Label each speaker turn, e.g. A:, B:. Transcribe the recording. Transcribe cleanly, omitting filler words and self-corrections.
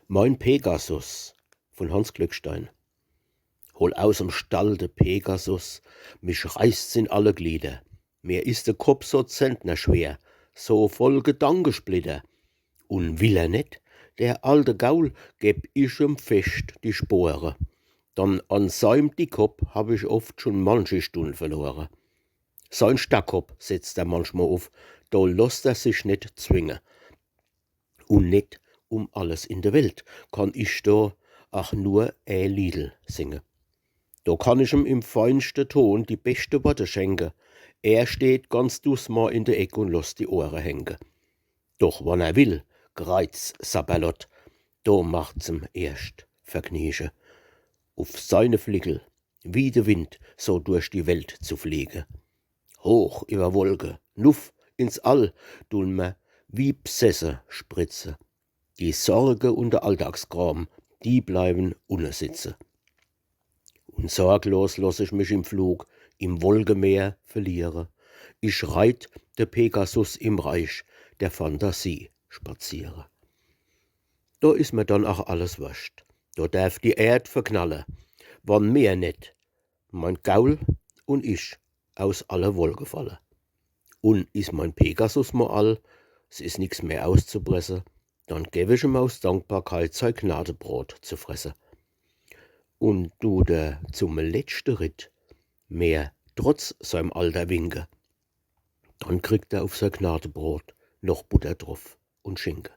A: Mein Pegasus von Hans Glückstein. Hol aus'm Stall de Pegasus, mich reißt's in alle Glieder. Mir ist de Kopf so zentnerschwer, so voll Gedankensplitter. Und will er net, der alte Gaul, geb ich ihm fest die Spore. Dann an seinem Dickkopf hab ich oft schon manche Stund verloren. Sein Stackkopf setzt er manchmal auf, da lässt er sich net zwingen. Und net um alles in der Welt kann ich da ach nur Liedl singen. Da kann ich ihm im feinsten Ton die beste Worte schenken. Er steht ganz dusma in der Ecke und lässt die Ohren hängen. Doch wann er will, greiz Sabberlott, da macht's ihm erst Verkniesche. Auf seine Flickel, wie der Wind, so durch die Welt zu fliegen. Hoch über Wolke, nuff ins All, tun mir wie Bsesse spritze. Die Sorge und der Alltagskram, die bleiben unne sitze. Und sorglos lass ich mich im Flug, im Wolkenmeer verliere. Ich reit der Pegasus im Reich der Fantasie spaziere. Da is mir dann auch alles wurscht. Da darf die Erd verknalle, wann mehr net, mein Gaul und ich aus aller Wolke falle. Und is mein Pegasus mal all, es is nix mehr auszupressen, dann gäb ich ihm aus Dankbarkeit sein Gnadebrot zu fressen. Und du der zum letzten Ritt mehr trotz seinem Alter winke, dann kriegt er auf sein Gnadebrot noch Butter drauf und Schinken.